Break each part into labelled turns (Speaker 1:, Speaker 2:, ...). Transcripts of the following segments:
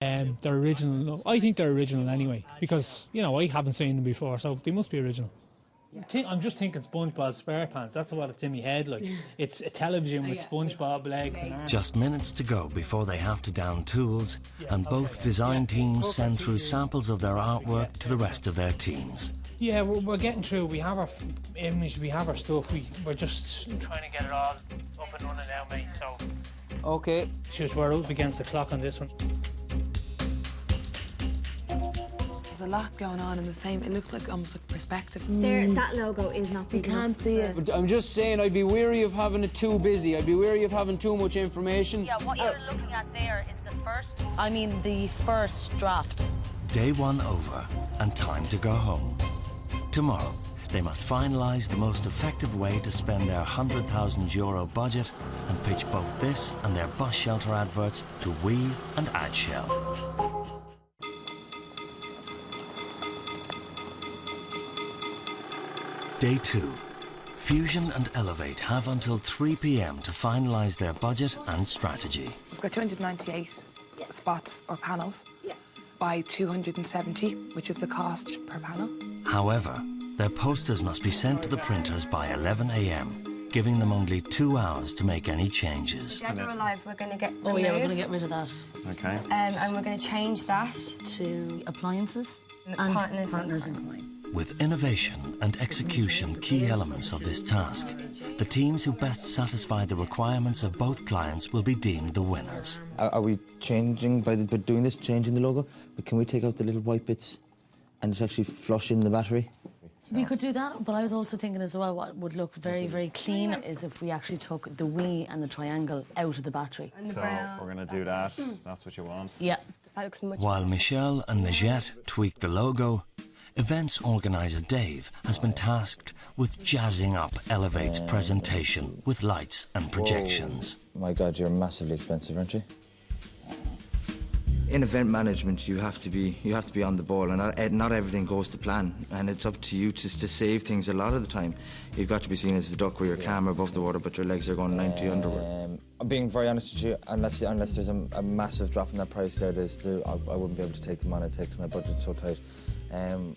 Speaker 1: They're original. I think they're original anyway, because, you know, I haven't seen them before, so they must be original. Yeah. I'm just thinking SpongeBob SquarePants. That's what it's in my head like. It's a television with SpongeBob legs and arms.
Speaker 2: Just minutes to go before they have to down tools, and both design teams send through samples of their artwork to the rest of their teams.
Speaker 1: Yeah, we're getting through. We have our image, we have our stuff. We're just trying to get it all up and running now, mate. So.
Speaker 3: Okay.
Speaker 1: Just we're up against the clock on this one.
Speaker 4: There's a lot going on in the same. It looks like almost like perspective.
Speaker 5: That logo is not big.
Speaker 4: You can't see it.
Speaker 3: But I'm just saying, I'd be wary of having it too busy. I'd be wary of having too much information.
Speaker 6: Yeah, what you're looking at there is the first.
Speaker 7: I mean, the first draft.
Speaker 2: Day one over, and time to go home. Tomorrow, they must finalise the most effective way to spend their €100,000 budget and pitch both this and their bus shelter adverts to We and AdShell. Day two. Fusion and Elevate have until 3 p.m. to finalise their budget and strategy.
Speaker 4: We've got 298 spots or panels by 270, which is the cost per panel.
Speaker 2: However, their posters must be sent to the printers by 11 a.m, giving them only 2 hours to make any changes.
Speaker 5: Dead or Alive, we're going to get
Speaker 7: Oh yeah, we're going to get rid of that.
Speaker 8: Okay.
Speaker 5: And we're going to change that
Speaker 7: To appliances
Speaker 5: and
Speaker 7: partners in crime.
Speaker 2: With innovation and execution key elements of this task, the teams who best satisfy the requirements of both clients will be deemed the winners.
Speaker 9: Are we changing, by doing this, changing the logo? But can we take out the little white bits and just actually flush in the battery?
Speaker 7: We could do that, but I was also thinking as well what would look very, very clean is if we actually took the We and the triangle out of the battery.
Speaker 8: So we're going to do that. That's what you want.
Speaker 7: Yeah.
Speaker 5: That looks much
Speaker 2: While Michelle and Najette tweak the logo, events organiser Dave has been tasked with jazzing up Elevate's presentation with lights and projections.
Speaker 9: Whoa. My God, you're massively expensive, aren't you? In event management, you have to be on the ball, and not everything goes to plan, and it's up to you to save things. A lot of the time, you've got to be seen as the duck with your camera above the water, but your legs are going 90 underwards. I'm being very honest with you. Unless there's a massive drop in that price there, I wouldn't be able to take them on. I'd take my budget so tight.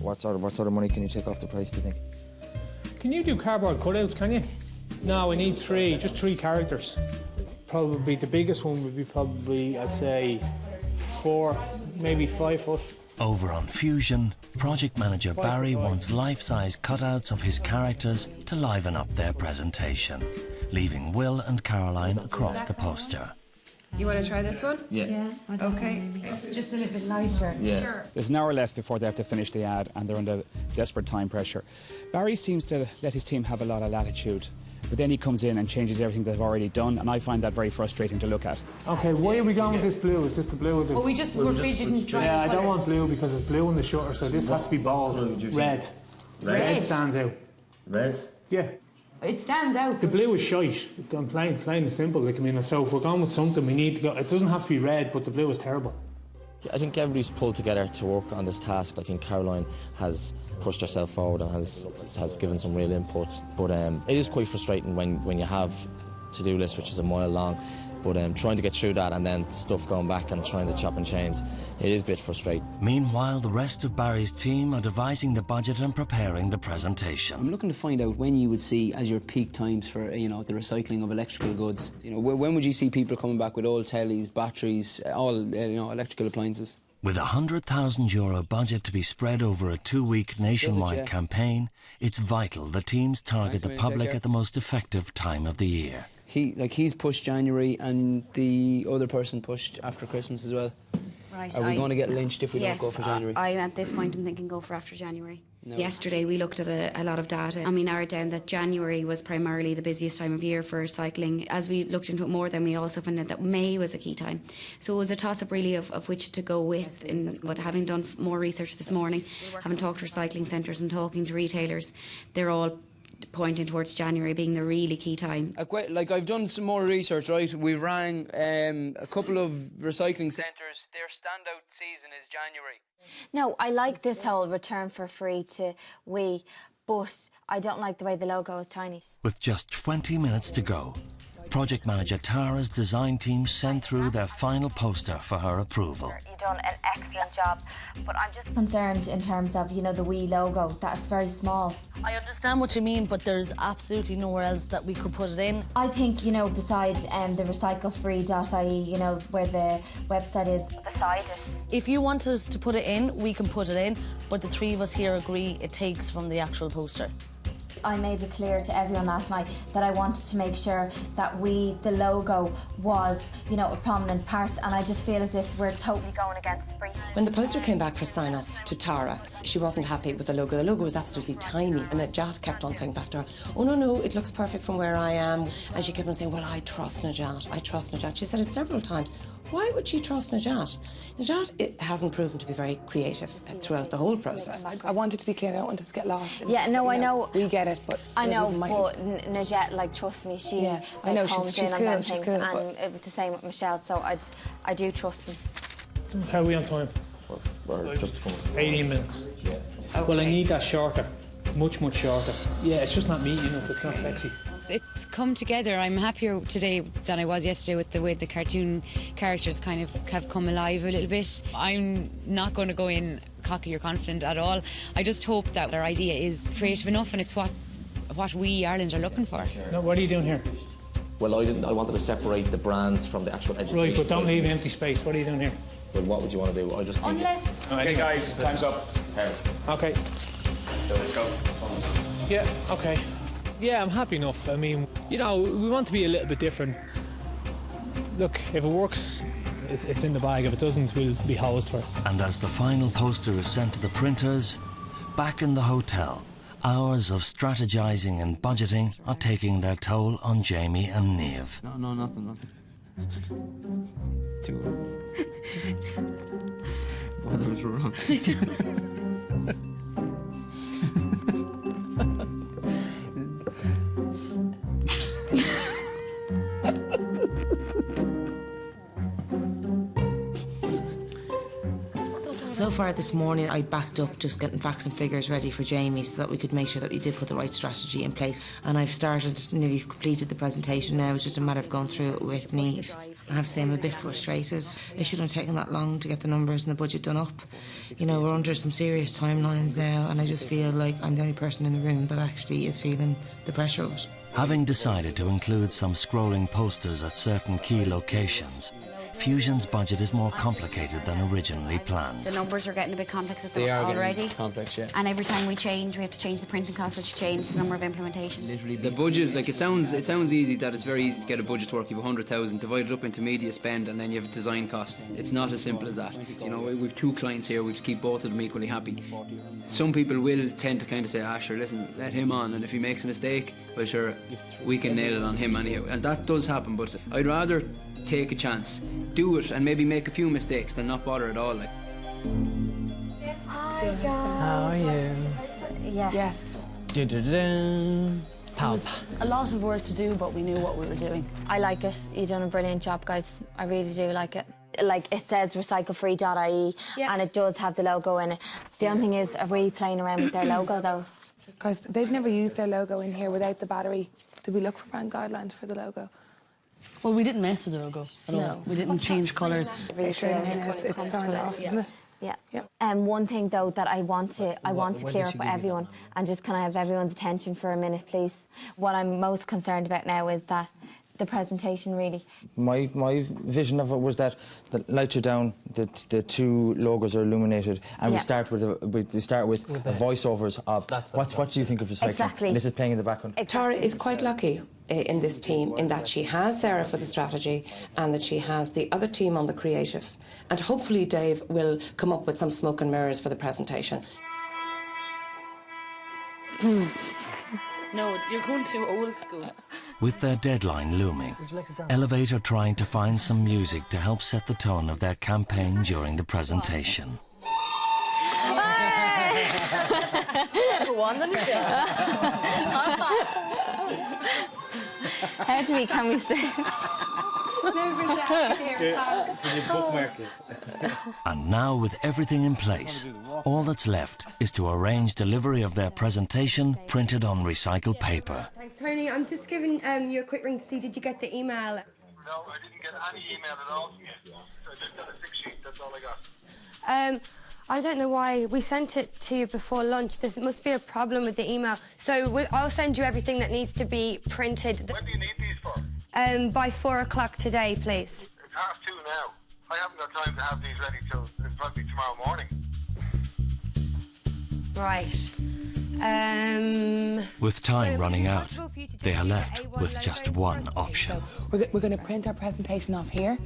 Speaker 9: What sort of money can you take off the price, do you think?
Speaker 1: Can you do cardboard cutouts, can you? No, we need just three characters. Probably the biggest one would be probably, I'd say, 4, maybe 5 foot.
Speaker 2: Over on Fusion, project manager Barry wants life-size cutouts of his characters to liven up their presentation, leaving Will and Caroline across the poster.
Speaker 10: You want to try this one?
Speaker 5: Yeah.
Speaker 10: Okay.
Speaker 5: Just a little bit lighter.
Speaker 9: Yeah.
Speaker 10: Sure.
Speaker 11: There's an hour left before they have to finish the ad, and they're under desperate time pressure. Barry seems to let his team have a lot of latitude, but then he comes in and changes everything they've already done, and I find that very frustrating to look at.
Speaker 1: OK, why are we going with this blue? Is this the blue?
Speaker 5: Well, we didn't try.
Speaker 1: Yeah, I don't want blue because it's blue in the shutter, so this has to be bold. Red. Red stands out.
Speaker 8: Red?
Speaker 1: Yeah.
Speaker 5: It stands out.
Speaker 1: The blue is shite. I'm plain and simple. Like, I mean, so if we're going with something, we need to go. It doesn't have to be red, but the blue is terrible.
Speaker 12: I think everybody's pulled together to work on this task. I think Caroline has pushed herself forward and has given some real input. But it is quite frustrating when you have to-do list which is a mile long. But trying to get through that and then stuff going back and trying to chop and change, it is a bit frustrating.
Speaker 2: Meanwhile, the rest of Barry's team are devising the budget and preparing the presentation.
Speaker 3: I'm looking to find out when you would see as your peak times for, the recycling of electrical goods. When would you see people coming back with old tellies, batteries, all, electrical appliances?
Speaker 2: With a €100,000 budget to be spread over a 2-week nationwide campaign, it's vital the teams target the public at the most effective time of the year.
Speaker 3: He's pushed January, and the other person pushed after Christmas as well.
Speaker 5: Right.
Speaker 3: Are we going to get lynched if we don't go for January?
Speaker 5: At this point I'm thinking go for after January. No. Yesterday we looked at a lot of data and we narrowed down that January was primarily the busiest time of year for cycling. As we looked into it more, then we also found out that May was a key time. So it was a toss-up really of which to go with. But having done more research this morning, having talked to recycling centres and talking to retailers, they're all pointing towards January being the really key time.
Speaker 3: I've done some more research, right? We rang a couple of recycling centres. Their standout season is January.
Speaker 5: No, I like this whole return for free to We, but I don't like the way the logo is tiny.
Speaker 2: With just 20 minutes to go, Project manager Tara's design team sent through their final poster for her approval.
Speaker 13: You've done an excellent job, but I'm just concerned in terms of, you know, the wee logo, that it's very small.
Speaker 7: I understand what you mean, but there's absolutely nowhere else that we could put it in.
Speaker 13: I think, you know, beside the recyclefree.ie, you know, where the website is, beside it.
Speaker 7: If you want us to put it in, we can put it in, but the three of us here agree it takes from the actual poster.
Speaker 13: I made it clear to everyone last night that I wanted to make sure that the logo was, you know, a prominent part, and I just feel as if we're totally going against the brief.
Speaker 14: When the poster came back for sign-off to Tara, she wasn't happy with the logo. The logo was absolutely tiny, and Najat kept on saying back to her, oh, no, it looks perfect from where I am. And she kept on saying, well, I trust Najat, I trust Najat. She said it several times. Why would she trust Najat? Najat, it hasn't proven to be very creative throughout the whole process.
Speaker 4: I want it to be clear, I don't want us to get lost.
Speaker 13: Yeah, no, I know.
Speaker 4: We get it, but...
Speaker 13: I know, but Najat, like, trust me, she
Speaker 4: I know,
Speaker 13: comes in on them things, and it was the same with Michelle, so I do trust them.
Speaker 1: How are we on time?
Speaker 8: We're just
Speaker 1: 18 minutes.
Speaker 8: Yeah.
Speaker 1: Okay. Well, I need that shorter. Much shorter. Yeah, it's just not meaty enough, it's not sexy.
Speaker 15: It's come together. I'm happier today than I was yesterday with the way the cartoon characters kind of have come alive a little bit. I'm not going to go in cocky or confident at all. I just hope that our idea is creative enough, and it's what we, Ireland, are looking for.
Speaker 1: No, what are you doing here?
Speaker 12: Well, I wanted to separate the brands from the actual education.
Speaker 1: Right, but don't leave empty space. What are you doing here?
Speaker 12: Well, what would you want to do? I just think
Speaker 15: Unless...
Speaker 8: Okay, guys, time's up.
Speaker 1: Okay.
Speaker 8: So let's go.
Speaker 1: Yeah, okay. Yeah, I'm happy enough. I mean, you know, we want to be a little bit different. Look, if it works, it's in the bag. If it doesn't, we'll be hosed for it.
Speaker 2: And as the final poster is sent to the printers, back in the hotel, hours of strategizing and budgeting are taking their toll on Jamie and Niamh.
Speaker 3: No, nothing. Two. Both of us were wrong.
Speaker 14: So far this morning, I backed up just getting facts and figures ready for Jamie so that we could make sure that we did put the right strategy in place. And I've nearly completed the presentation now. It's just a matter of going through it with Niamh. I have to say I'm a bit frustrated. It shouldn't have taken that long to get the numbers and the budget done up. You know, we're under some serious timelines now, and I just feel like I'm the only person in the room that actually is feeling the pressure of it.
Speaker 2: Having decided to include some scrolling posters at certain key locations, Fusion's budget is more complicated than originally planned.
Speaker 5: The numbers are getting a bit complex
Speaker 3: They are
Speaker 5: already.
Speaker 3: getting complex, yeah.
Speaker 5: And every time we change, we have to change the printing cost, which changes the number of implementations.
Speaker 3: Literally, the budget, like it sounds easy, that it's very easy to get a budget to work. You have 100,000 divided up into media spend, and then you have a design cost. It's not as simple as that. You know, we've two clients here, we have to keep both of them equally happy. Some people will tend to kind of say, sure, listen, let him on, and if he makes a mistake, well, sure, we can nail it on him anyhow. And that does happen, but I'd rather take a chance, do it, and maybe make a few mistakes than not bother at all. Like.
Speaker 13: Hi, guys.
Speaker 1: How are you?
Speaker 13: Yes.
Speaker 7: It was a lot of work to do, but we knew what we were doing.
Speaker 13: I like it. You've done a brilliant job, guys. I really do like it. Like, it says recyclefree.ie, and it does have the logo in it. The only thing is, are we playing around with their logo, though?
Speaker 4: Because they've never used their logo in here without the battery. Did we look for brand guidelines for the logo?
Speaker 7: Well, we didn't mess with the logo at all. We didn't change colours.
Speaker 4: It's signed off, isn't it?
Speaker 13: Yeah. One thing though that I want to clear up with everyone, and just can I have everyone's attention for a minute, please? What I'm most concerned about now is that the presentation, really.
Speaker 9: My vision of it was that the lights are down, the two logos are illuminated, and we start with voiceovers of what do you think of recycling?
Speaker 13: Exactly.
Speaker 9: And this is playing in the background.
Speaker 14: Tara is quite lucky in this team in that she has Sarah for the strategy and that she has the other team on the creative. And hopefully Dave will come up with some smoke and mirrors for the presentation.
Speaker 7: No, you're going too old school.
Speaker 2: With their deadline looming, Elevate are trying to find some music to help set the tone of their campaign during the presentation.
Speaker 13: How do we, can we say?
Speaker 2: And now, with everything in place, all that's left is to arrange delivery of their presentation printed on recycled paper.
Speaker 10: Thanks, Tony.
Speaker 16: I'm just giving you a quick ring to see, did you get the email?
Speaker 17: No, I didn't get any email at all from you. I just got a 6-sheet, that's all I got.
Speaker 16: I don't know why. We sent it to you before lunch. There must be a problem with the email. So I'll send you everything that needs to be printed.
Speaker 17: When do you need these for?
Speaker 16: By 4 o'clock today, please.
Speaker 17: It's 2:30 now. I haven't got time to have these ready till probably tomorrow morning.
Speaker 16: Right.
Speaker 2: With time running out, they are left with just one option.
Speaker 4: We're going to print our presentation off here,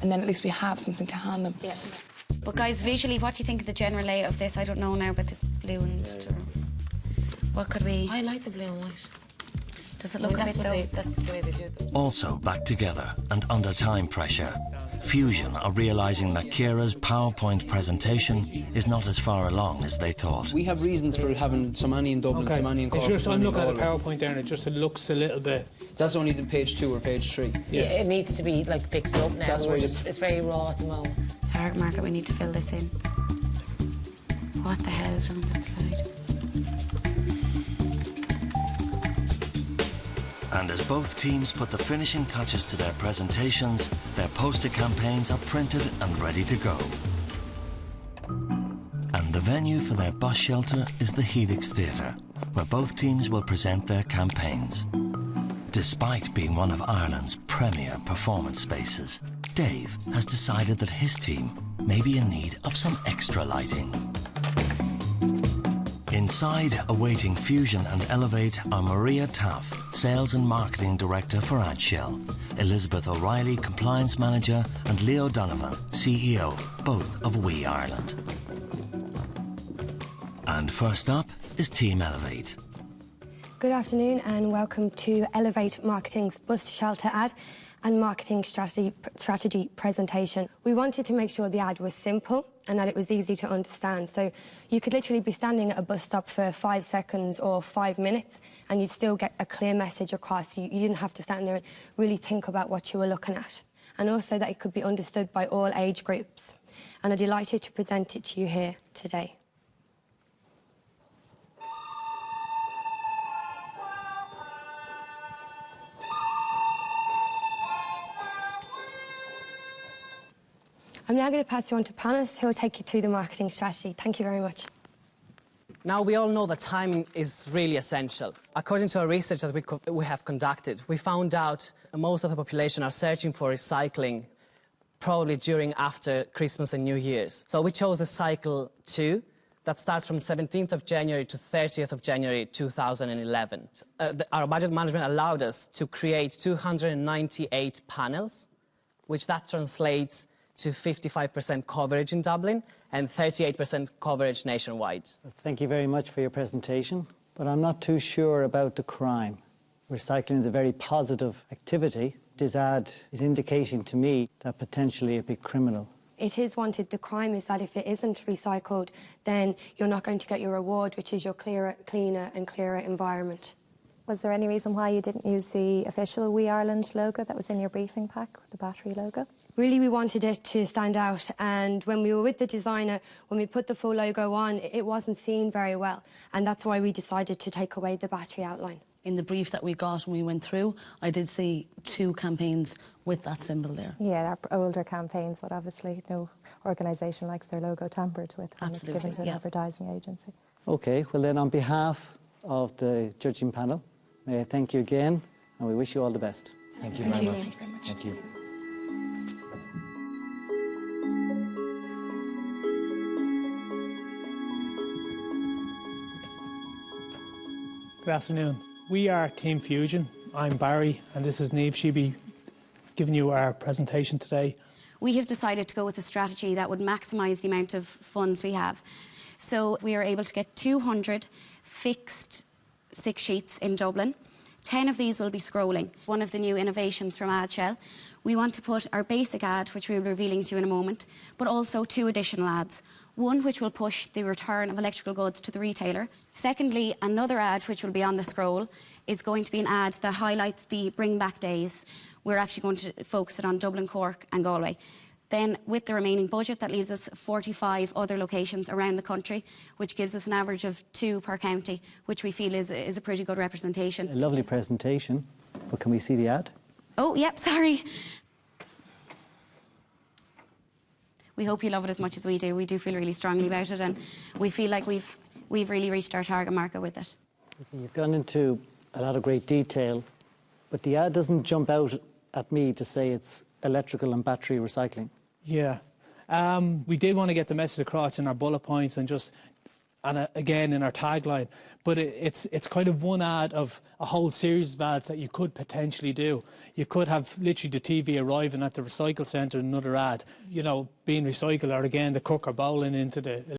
Speaker 4: and then at least we have something to hand them.
Speaker 16: Yeah.
Speaker 5: But guys, visually, what do you think of the general layout of this? I don't know now about this blue and stuff. What could we...
Speaker 14: I like the blue and white.
Speaker 5: Does it look a bit though?
Speaker 14: That's the way they do them.
Speaker 2: Also back together and under time pressure, Fusion are realising that Ciara's PowerPoint presentation is not as far along as they thought.
Speaker 3: We have reasons for having so many in Dublin, so many in Cork.
Speaker 1: I'm looking at the PowerPoint there and it looks a little bit...
Speaker 3: That's only the page 2 or page 3.
Speaker 14: Yeah, it needs to be like fixed up now.
Speaker 3: That's why
Speaker 14: it's very raw at the moment.
Speaker 5: It's hard, Margaret, we need to fill this in. What the hell is wrong with that slide?
Speaker 2: And as both teams put the finishing touches to their presentations, their poster campaigns are printed and ready to go. And the venue for their bus shelter is the Helix Theatre, where both teams will present their campaigns. Despite being one of Ireland's premier performance spaces, Dave has decided that his team may be in need of some extra lighting. Inside, awaiting Fusion and Elevate are Maria Taff, Sales and Marketing Director for Adshell, Elizabeth O'Reilly, Compliance Manager, and Leo Donovan, CEO, both of We Ireland. And first up is Team Elevate.
Speaker 16: Good afternoon and welcome to Elevate Marketing's bus shelter ad and marketing strategy presentation. We wanted to make sure the ad was simple and that it was easy to understand. So you could literally be standing at a bus stop for 5 seconds or 5 minutes and you'd still get a clear message across. You didn't have to stand there and really think about what you were looking at. And also that it could be understood by all age groups. And I'm delighted to present it to you here today. I'm now going to pass you on to Panis, who will take you through the marketing strategy. Thank you very much.
Speaker 18: Now, we all know that timing is really essential. According to our research that we have conducted, we found out that most of the population are searching for recycling probably after Christmas and New Year's. So we chose the cycle 2 that starts from 17th of January to 30th of January 2011. Our budget management allowed us to create 298 panels, which that translates to 55% coverage in Dublin and 38% coverage nationwide.
Speaker 19: Thank you very much for your presentation, but I'm not too sure about the crime. Recycling is a very positive activity. This ad is indicating to me that potentially it'd be criminal.
Speaker 16: It is wanted. The crime is that if it isn't recycled, then you're not going to get your reward, which is your cleaner and clearer environment.
Speaker 20: Was there any reason why you didn't use the official We Ireland logo that was in your briefing pack, the battery logo?
Speaker 16: Really, we wanted it to stand out, and when we were with the designer, when we put the full logo on, it wasn't seen very well, and that's why we decided to take away the battery outline.
Speaker 7: In the brief that we got when we went through, I did see 2 campaigns with that symbol there.
Speaker 20: Yeah, they're older campaigns, but obviously no organisation likes their logo tampered with when it's given to an advertising agency.
Speaker 19: OK, well then on behalf of the judging panel, may I thank you again, and we wish you all the best.
Speaker 3: Thank you very much.
Speaker 4: Thank you very much.
Speaker 3: Thank you.
Speaker 1: Good afternoon. We are Team Fusion. I'm Barry and this is Niamh. She'll be giving you our presentation today.
Speaker 5: We have decided to go with a strategy that would maximise the amount of funds we have. So we are able to get 200 fixed 6 sheets in Dublin. 10 of these will be scrolling, one of the new innovations from Adshell. We want to put our basic ad, which we'll be revealing to you in a moment, but also 2 additional ads. One which will push the return of electrical goods to the retailer. Secondly, another ad which will be on the scroll is going to be an ad that highlights the Bring Back Days. We're actually going to focus it on Dublin, Cork and Galway. Then with the remaining budget, that leaves us 45 other locations around the country, which gives us an average of 2 per county, which we feel is a pretty good representation.
Speaker 19: A lovely presentation, but can we see the ad?
Speaker 5: Oh, yep, sorry. We hope you love it as much as we do. We do feel really strongly about it, and we feel like we've really reached our target market with it.
Speaker 19: Okay, you've gone into a lot of great detail, but the ad doesn't jump out at me to say it's electrical and battery recycling.
Speaker 1: Yeah. We did want to get the message across in our bullet points and just, again in our tagline, but it's kind of one ad of a whole series of ads that you could potentially do. You could have literally the TV arriving at the recycle centre, another ad, you know, being recycled, or again the cooker bowling into the